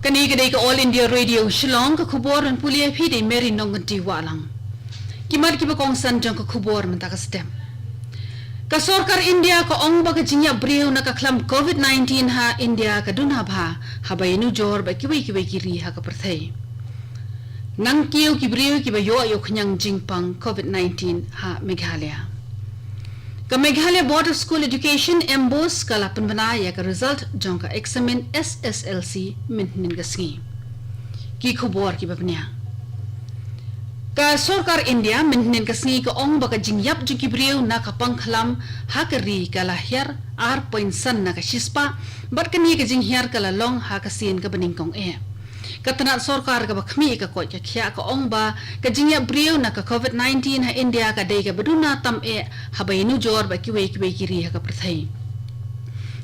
Kani kedai ke All India Radio Shillong ke khubor dan pulia phi de meri nongenti walang. Kimat ki bakongsan jang ke khubor mentaka stem. Ka sarkar India ka ong ba ka jinya breu na ka klam COVID-19 ha India ka dunha bha ha bayinu jor ba kiwi kiri ha ka perthai. Nang kiu ki breu ki ba yo ayo khnyang jingpang COVID-19 ha Meghalaya. Ka Meghalaya Board of School Education embos ka lapan banaya ka result jong ka examen SSLC mintin ka sngi. Ki khubor ki babnya. Ka sarkar India mintin ka sngi ka ong baka jingyap jong ki breu na ka pangkhalam ha ka ri ka lahir R.san na ka shispa bat ka ni ka jinghyar ka lalong ha ka sin ka baningkong Katanat sarkar ka bakhmi ka kot ka khya ka ong ba ka jingya breu na ka COVID-19 ha India ka dei ka baduna tam ha bayinu jor ba kiwe kiri ha ka prathai.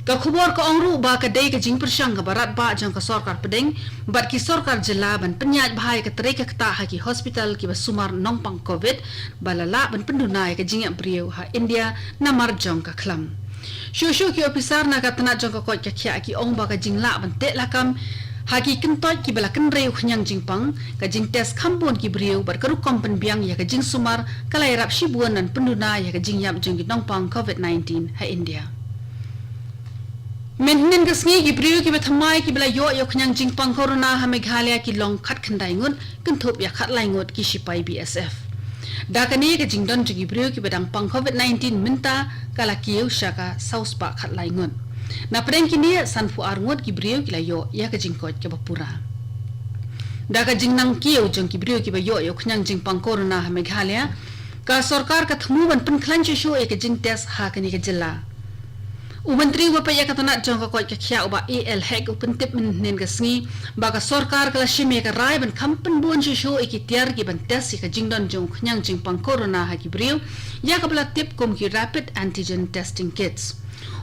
Ka khubor ka ong ru ba ka dei ka jing persang ka barat ba jang ka sarkar pedeng bat ki sarkar jila ban penyat bahai ka trei ka kta ha ki hospital ki basumar nongpang COVID balala ban penduna ka jingya breu ha India na mar jong ka khlam. Shushu ki officer na ka tanat jong ka kot ka khya ki ong ba ka jingla ban te lakam Haki kentot ki bala kenreu khnyang jingpang ka jing tes khambon ki briu bar karu kompen biang ya ka jing sumar kalai rap shibuan nan penduna ya ka jing yap jing nongpang COVID-19 ha India. Menhin ka sngi ki briu ki bethamai ki bala yo khnyang jingpang corona ha Meghalaya ki long khat khandai ngun kenthop ya khat lai ngot ki sipai BSF. Dakani ka jing don ki briu ki bedang pang COVID-19 minta kala kiu shaka sauspa khat lai ngut. Na pedeng kini sanfu arngot ki briu ki layo ya ka jingkot ke bapura. Da ka jingnang kiu jong ki briu ki bayo yo khnyang jingpang corona ha Meghalaya ka sarkar ka thmu ban pen khlan shu e ka jing test ha kani ka jilla. Umantri wa pa ya ka tanat jong ka kot ka khya uba AL hek upen tip nen ka sngi ba ka sarkar ka shime ka rai ban kampen bon shu e ki tiar ki ban test ka jingdon jong khnyang jingpang corona ha ki briu ya ka bla tip kom ki rapid antigen testing kits.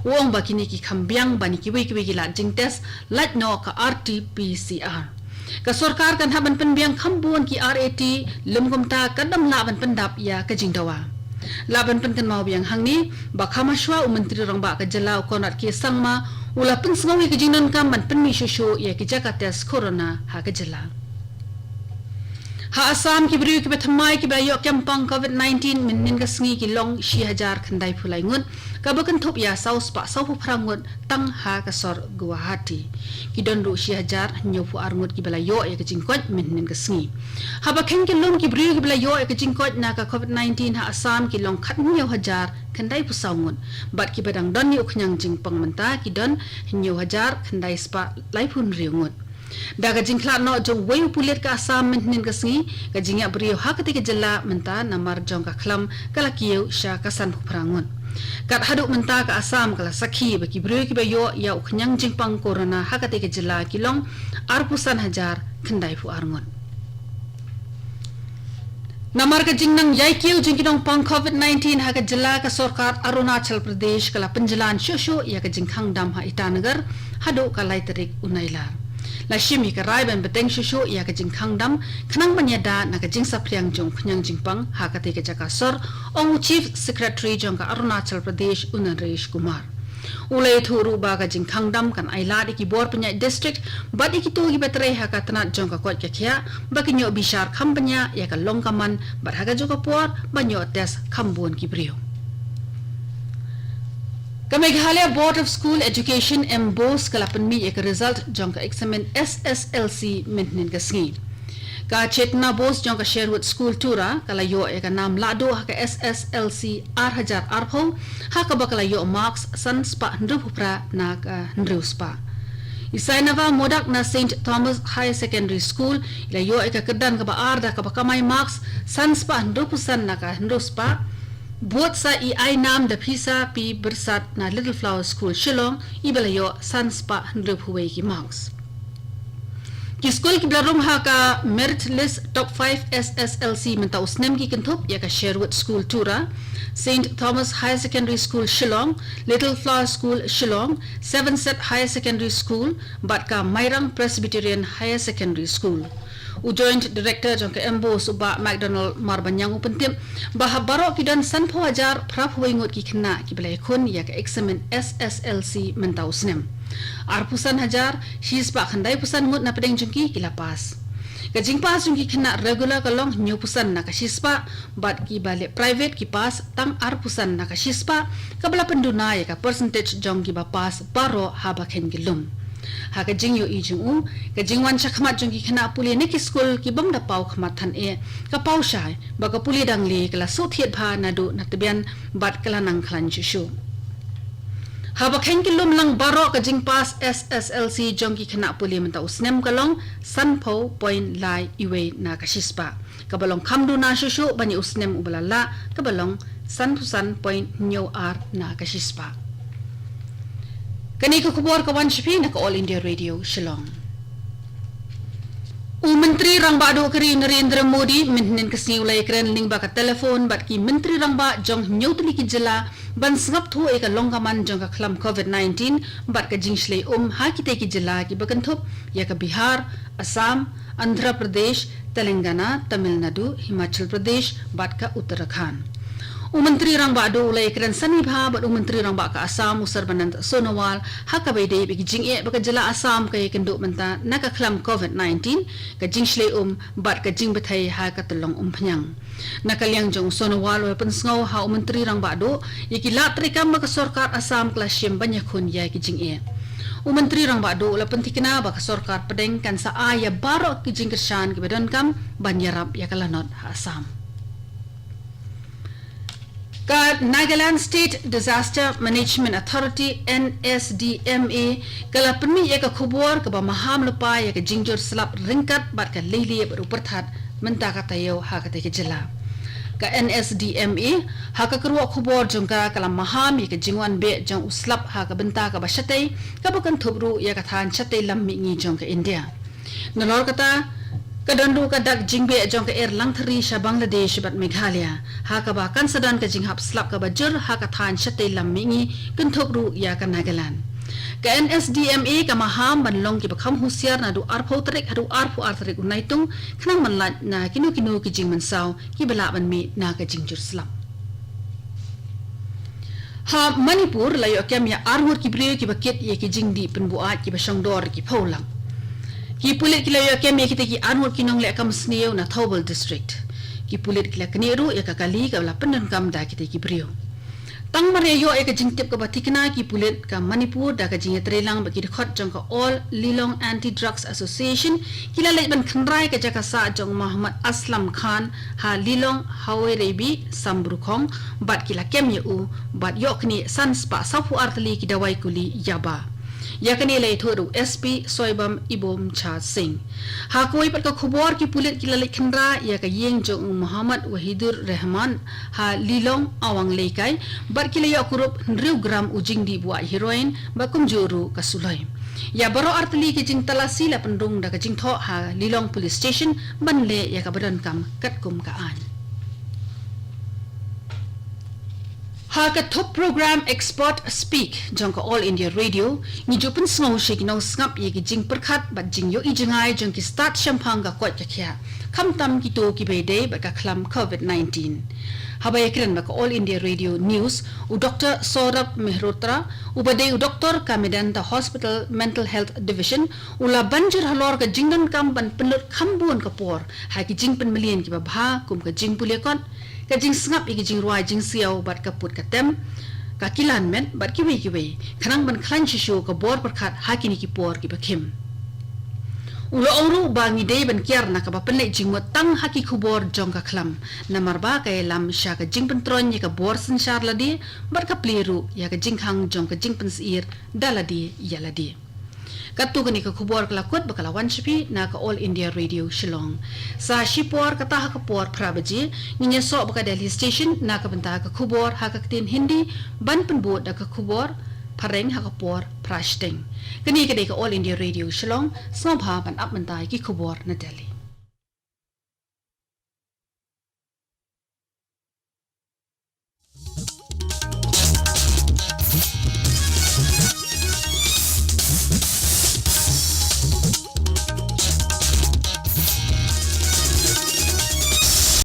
Uang bakini ki kambiang bani kiwi ki la jing test lat no ka RT-PCR. Ka sarkar kan haban penbiang kambuan ki RAT lumgum ta kadam laban pendap ya ka jing dawa. Laban pen kan mau biang hangni ba khamashwa menteri rong ba ka jala konat ki sangma ula pen sngawi ki jingnon kam ban pen mi shushu ya ki jaka test corona ha ka jala. Ha Assam ki briu ki bethamai ki bayo kampang COVID-19 min ka sngi ki long 6000 khandai phulai ngun ka bakan thop ya saus pa sau prangut tang ha ka sor Guwahati ki dondu 6000 nyofu arngut ki balayo ya ka jingkot min ka sngi ha bakhen ki long ki briu ki balayo ya ka jingkot na ka COVID-19 ha Assam ki long khat 9000 khandai pusawngut bat ki badang don ni uknyang jingpang menta ki don 9000 khandai spa laipun riungut Daga jingklat no jong wayu pulit ka Assam mintin ka sngi ka jingya brio ha ka jela menta namar jong ka khlam kala kieu sha ka san prangun kat haduk menta ka Assam kala sakhi ba ki brio ki bayo ya uknyang jingpang corona ha ka jela kilong arpusan hajar khandai fu arngun namar ka jingnang yai kieu jingkinong pang COVID-19 ha ka jela ka sarkar Arunachal Pradesh kala penjelan shosho ya ka jingkhang dam ha Itanagar haduk ka laiterik unailar la shimi ka rai ban beteng shushu ya ka jingkhang dam khnang banyada na ka jingsa priang jong khnyang jingpang ha ka te ka jaka sor ong chief secretary jong ka Arunachal Pradesh Unaresh Kumar ulai thuru ba ka jingkhang dam kan aila ki bor panya district ba ki to gi betre ha ka tanat jong ka kot ka khya ba ki nyo bishar khambanya ya ka longkaman ba ha ka joka por ba nyo test khambon ki brio Ka Meghalaya Board of School Education embos kalapan mi ek result jong ka examen SSLC mintin ka sngi. Ka Chetna Bos jong ka Sherwood School tura kalayo ek nam lado ha ka SSLC R1000 arpho ha ka bakalayo marks san spa ndrupra na ka ndruspa. Isainava modak na St. Thomas High Secondary School ilayo ek kedan ka ba arda ka bakamay marks san spa ndrupusan na ka ndruspa Buat sa ai nam da pisa pi bersat na Little Flower School Shillong ibalayo sanspa hundrep huwei ki marks. Ki school ki blarom ha ka merit list top 5 SSLC menta usnem ki kentup ya ka Sherwood School tura, St. Thomas High Secondary School Shillong, Little Flower School Shillong, Seven Set High Secondary School, bat ka Mairang Presbyterian Higher Secondary School. Joint Director jong ke embo suba McDonald marbanyang upentim bah baro kidan san phajar prap hoingot ki khna ki belai khun ya ka examen SSLC mentausnem Arpusan hajar shispa khandai pusan ngut na pedeng jungki kilapas. Kajing pas jungki kena regular kalong nyu pusan na kashispa bat ki balik private ki pas tang arpusan na kashispa kabla penduna ya ka percentage jong ki bapas baro haba ken gilum. Ha kajing yo ijung kajing wan chakmat jungki kena puli ne ki school ki bang da pau khmat than e ka pau shai ba ka puli dang li kala so thiet pha na du na tebian bat kala nang khlan chu. Haba ken gilum lang baro kajing pas SSLC jongki kena puli menta usnem kalong sanpo point lai iwe na kashispa kabalong kamdu na shushu bani usnem ubalala kabalong sanpusan point nyo ar na kashispa. Kani ko kubor kawan shipi na ka All India Radio Shillong. Menteri Rangba keri Narendra Modi minhin kasi ulay kren ling ba ka telefon bat ki Menteri Rangba jong nyotli ki jila ban sngap thu e ka longkaman jong ka khlam COVID-19 bat ka jingshle ha ki te ki jila ki bakanthop ya ka Bihar, Assam, Andhra Pradesh, Telangana, Tamil Nadu, Himachal Pradesh bat ka Uttarakhand. Menteri Rangba ulay kren sanibha bat Menteri Rangba ka Assam usar banant Sonowal ha ka bay day bigi jing e baka jala Assam kay kendo menta naka khlam COVID-19 ka jingshle bat ka jing batay ha ka tulong phanyang nakalyang jong Sonowal wa pansngaw ha Menteri Rangba yaki latrikam baka sorkar Assam klasyem banyakun ya ki jing e Menteri Rangba ula pentikna baka sorkar pedeng kan sa aya baro ki jing kersyan ki badan kam banyarap ya kalanot ha Assam. Ka Nagaland State Disaster Management Authority NSDMA kala penmi ya ka khubor ka ba maham lupa ya ka jingjor slap ringkat bat ka lili beruperthat menta ka tayo ha ka te jela ka NSDMA ha ka kruwa khubor jongka kala maham ya ka jingwan be jong uslap ha ka benta ka ba shatay ka bukan thubru ya ka than shatay lam mi ngi jong ka India nolor kata kadandu kadak jingbe jong ka lang thari sha Bangladesh bat Meghalaya ha ka ba kan sadan ka jinghap slap ka ba jur ha ka than shatay lam mingi kunthokru ya ka Nagaland ka NSDMA ka maham banlong ki bakham husiar na du arpho trek hadu arpho artrek unaitung khnang manlat na kinu ki jing mansaw ki bala ban mi na ka jingjur slap ha Manipur layo kyam ya armur ki brio ki baket ye ki jingdi penbuat ki basangdor ki pholang ki pulit kila ya kemi kita ki anur kinong le kam sneo na Thobal district ki pulit kila kniru ya ka kali ka la pendan kam da kita ki brio tang mare yo e ka jingtip ka batikna ki pulit ka Manipur da ka jinge trelang ba ki khot jong ka All Lilong Anti Drugs Association kila le ban khandrai ka jaka sa jong Muhammad Aslam Khan ha Lilong Hawe Rebi Sambrukhong bat kila kemi bat yo kni sanspa safu artli ki dawai kuli yaba yakani lay thoru SP Soibam Ibom Cha Singh ha koi pat ka khubor ki pulit ki lalik khandra ya ka yeng jong Muhammad Wahidur Rahman ha Lilong awang leikai bar ki lay akurup 100 gram ujing di buat heroin ba kumjuru ka sulai ya baro artli ki jing talasi la pendung da ka jing tho ha Lilong police station ban le ya ka badan kam kat kum ka an ha ka top program expert speak jong ka All India Radio ni jupen snow shik nong snap ye ki jing perkhat bat jing yo i jingai jong ki start champang ka kwat ka kya kham tam ki to ki be day ba ka khlam COVID-19 haba ekran ba ka All India Radio News u Dr. Saurabh Mehrotra u bade u Dr. Kamedanta Hospital Mental Health Division u la banjir halor ka jingdan kam ban penlut khambun ka por ha ki jing pen million ki ba bha kum ka jing pulekon ka jing snap i jing ruai jing siaw bat ka put ka tem ka kilan men bat ki we khanang ban khlan shisho ka bor perkhat hakini ki por ki bakhim ulo oru bangi dei ban kiar na ka ba penle jing mo tang haki khubor jong ka khlam namar ba ka lam sha ka jing pen tron ye ka bor sin shar ladi bat ka pleru ya ka jing khang jong ka jing pen sir daladi yaladi katu kani ka khubor kala kot bakala wan shipi na ka All India Radio Shillong sa shipor kata ha ka por prabaji ninya so baka Delhi station na ka banta ka khubor ha ka tin Hindi ban penbo da ka khubor pareng ha ka por prashteng kani ka de ka All India Radio Shillong so bha ban up mantai ki khubor na Delhi